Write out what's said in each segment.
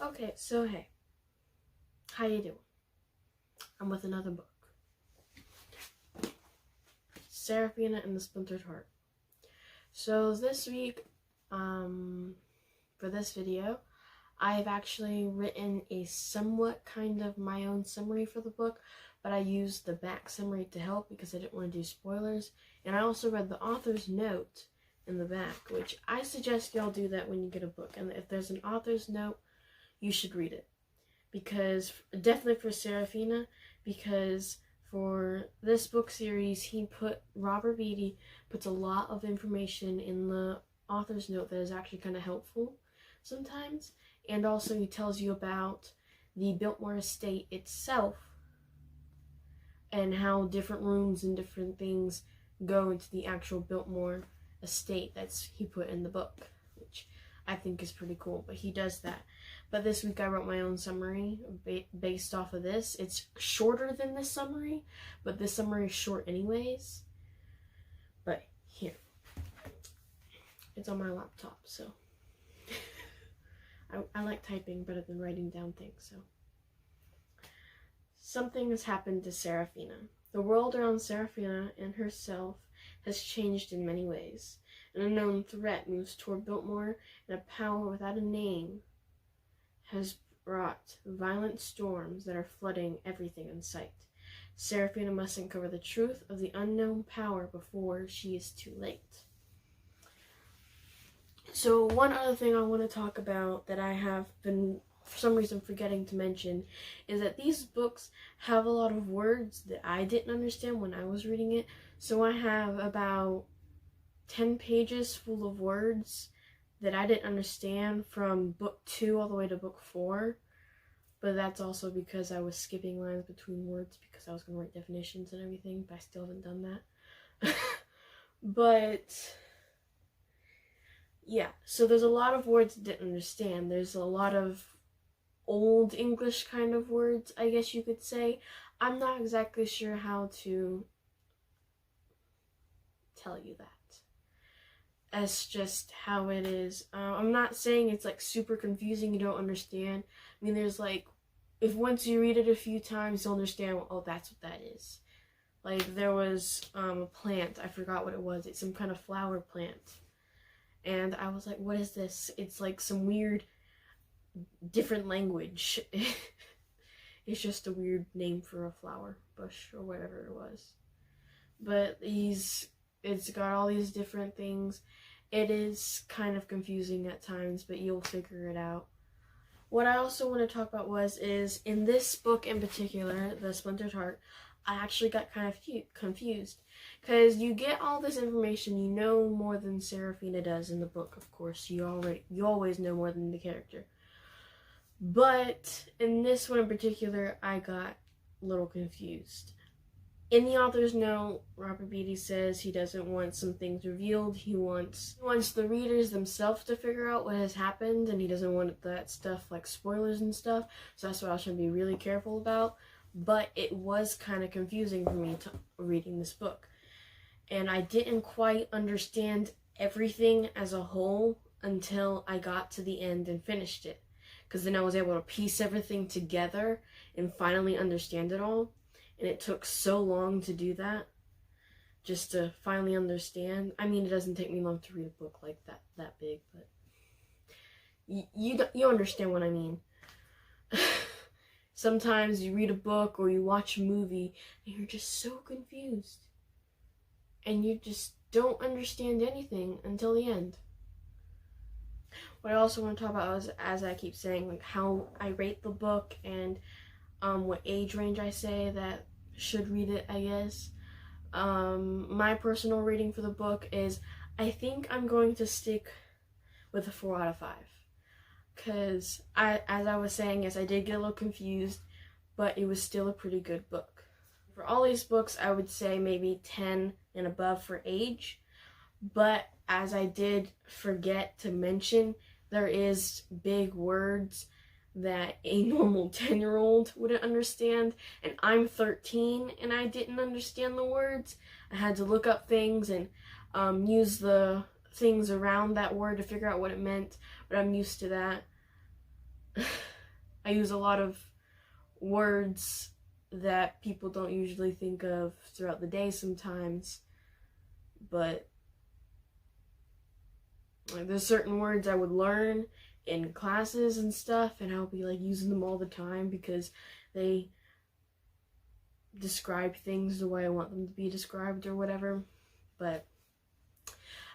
Okay, so hey, how you doing? I'm with another book. Serafina and the Splintered Heart. So this week, for this video, I've actually written a somewhat kind of my own summary for the book, but I used the back summary to help because I didn't want to do spoilers. And I also read the author's note in the back, which I suggest y'all do that when you get a book. And if there's an author's note, you should read it. Because, definitely for Serafina, because for this book series, Robert Beatty puts a lot of information in the author's note that is actually kind of helpful sometimes. And also he tells you about the Biltmore estate itself and how different rooms and different things go into the actual Biltmore estate he put in the book, which I think is pretty cool, but he does that. But this week I wrote my own summary based off of this. It's shorter than this summary, but this summary is short anyways. But here, it's on my laptop, so I like typing better than writing down things, so. Something has happened to Serafina. The world around Serafina and herself has changed in many ways. An unknown threat moves toward Biltmore, and a power without a name has brought violent storms that are flooding everything in sight. Serafina must uncover the truth of the unknown power before she is too late. So one other thing I want to talk about that I have been for some reason forgetting to mention is that these books have a lot of words that I didn't understand when I was reading it. So I have about 10 pages full of words that I didn't understand from book 2 all the way to book 4. But that's also because I was skipping lines between words because I was going to write definitions and everything, but I still haven't done that. But yeah, so there's a lot of words I didn't understand. There's a lot of old English kind of words, I guess you could say. I'm not exactly sure how to tell you that. That's just how it is. I'm not saying it's like super confusing, you don't understand. I mean, there's like, if once you read it a few times, you'll understand, oh, that's what that is. Like, there was a plant, I forgot what it was. It's some kind of flower plant. And I was like, what is this? It's like some weird, different language. It's just a weird name for a flower bush or whatever it was. But it's got all these different things. It is kind of confusing at times, but you'll figure it out. What I also want to talk about is in this book in particular, The Splintered Heart, I actually got kind of confused. Because you get all this information, you know more than Serafina does in the book, of course. You always know more than the character. But in this one in particular, I got a little confused. In the author's note, Robert Beatty says he doesn't want some things revealed. He wants the readers themselves to figure out what has happened, and he doesn't want that stuff like spoilers and stuff. So that's what I should be really careful about. But it was kind of confusing for me reading this book. And I didn't quite understand everything as a whole until I got to the end and finished it. Because then I was able to piece everything together and finally understand it all. And it took so long to do that, just to finally understand. I mean, it doesn't take me long to read a book like that big, but you understand what I mean. Sometimes you read a book or you watch a movie and you're just so confused. And you just don't understand anything until the end. What I also want to talk about is, as I keep saying, like how I rate the book and what age range I say that should read it, I guess. My personal rating for the book is, I think I'm going to stick with a 4 out of 5. Because, as I was saying, yes, I did get a little confused, but it was still a pretty good book. For all these books, I would say maybe 10 and above for age. But, as I did forget to mention, there is big words that a normal 10-year-old wouldn't understand, and I'm 13 and I didn't understand the words. I had to look up things and use the things around that word to figure out what it meant, but I'm used to that. I use a lot of words that people don't usually think of throughout the day sometimes, but like there's certain words I would learn in classes and stuff, and I'll be like using them all the time because they describe things the way I want them to be described or whatever. But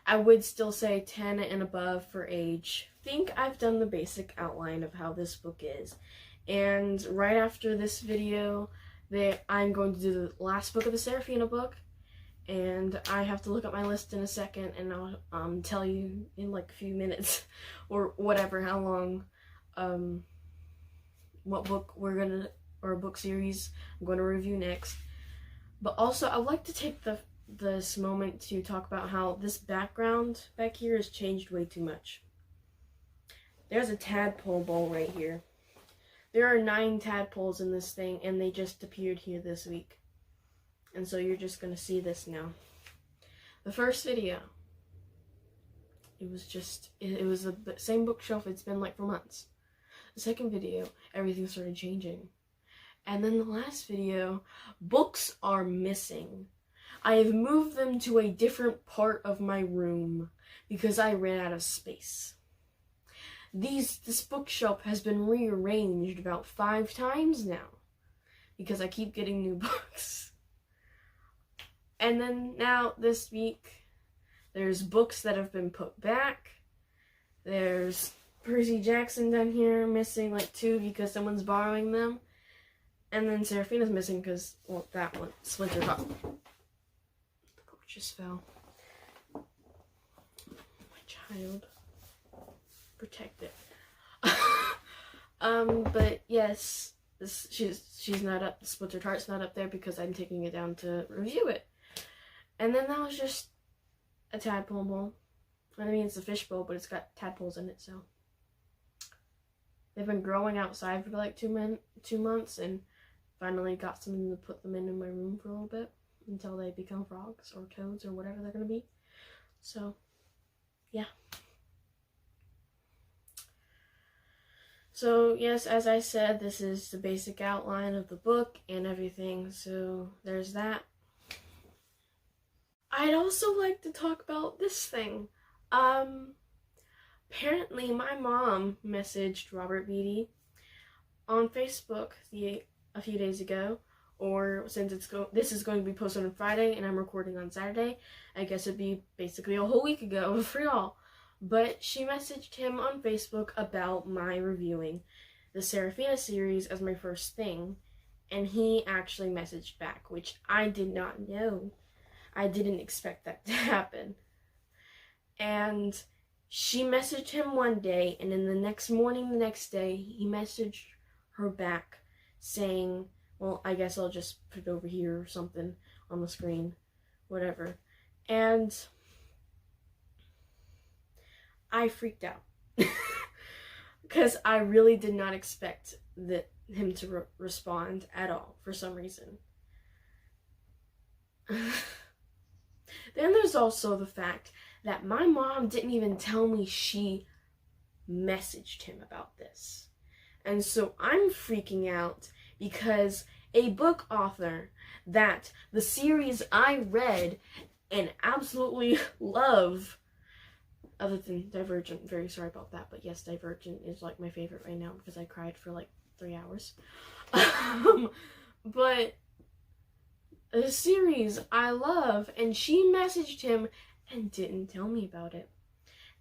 I would still say 10 and above for age. I think I've done the basic outline of how this book is. And right after this video, I'm going to do the last book of the Serafina book. And I have to look at my list in a second, and I'll tell you in like a few minutes or whatever how long, what book or book series I'm going to review next. But also, I'd like to take this moment to talk about how this background back here has changed way too much. There's a tadpole bowl right here. There are 9 tadpoles in this thing, and they just appeared here this week. And so you're just gonna see this now. The first video, it was the same bookshelf it's been like for months. The second video, everything started changing. And then the last video, books are missing. I have moved them to a different part of my room because I ran out of space. This bookshelf has been rearranged about 5 times now because I keep getting new books. And then now this week, there's books that have been put back. There's Percy Jackson down here missing like 2 because someone's borrowing them. And then Serafina's missing because, well, that one, Splintered Heart. The book just fell. My child. Protect it. But yes, she's not up. The Splintered Heart's not up there because I'm taking it down to review it. And then that was just a tadpole bowl. I mean, it's a fish bowl, but it's got tadpoles in it, so. They've been growing outside for like 2 months, and finally got something to put them in my room for a little bit until they become frogs or toads or whatever they're gonna be. So, yeah. So, yes, as I said, this is the basic outline of the book and everything, so there's that. I'd also like to talk about this thing. Apparently my mom messaged Robert Beatty on Facebook a few days ago, or since this is going to be posted on Friday and I'm recording on Saturday, I guess it'd be basically a whole week ago for y'all. But she messaged him on Facebook about my reviewing the Serafina series as my first thing, and he actually messaged back, which I did not know. I didn't expect that to happen. And she messaged him one day, and in the next morning, the next day, he messaged her back saying, well, I guess I'll just put it over here or something on the screen, whatever. And I freaked out because I really did not expect him to respond at all for some reason. Then there's also the fact that my mom didn't even tell me she messaged him about this. And so I'm freaking out because a book author that the series I read and absolutely love, other than Divergent, very sorry about that, but yes, Divergent is like my favorite right now because I cried for like 3 hours. But a series I love, and she messaged him and didn't tell me about it.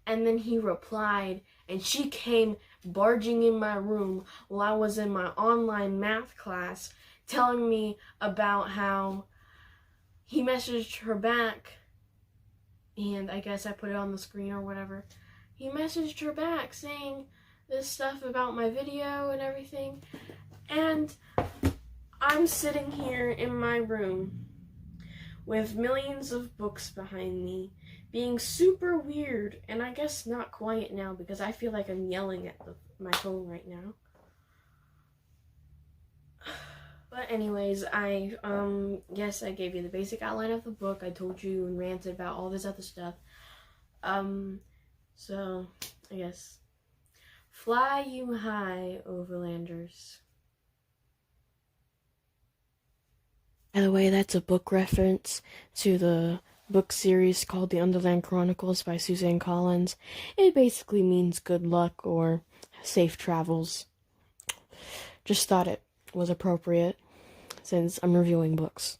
And then he replied, and she came barging in my room while I was in my online math class, telling me about how he messaged her back, and I guess I put it on the screen or whatever. He messaged her back saying this stuff about my video and everything, and I'm sitting here in my room with millions of books behind me, being super weird, and I guess not quiet now because I feel like I'm yelling at my phone right now. But anyways, yes, I gave you the basic outline of the book. I told you and ranted about all this other stuff. So, I guess. Fly you high, overlanders. By the way, that's a book reference to the book series called The Underland Chronicles by Suzanne Collins. It basically means good luck or safe travels. Just thought it was appropriate since I'm reviewing books.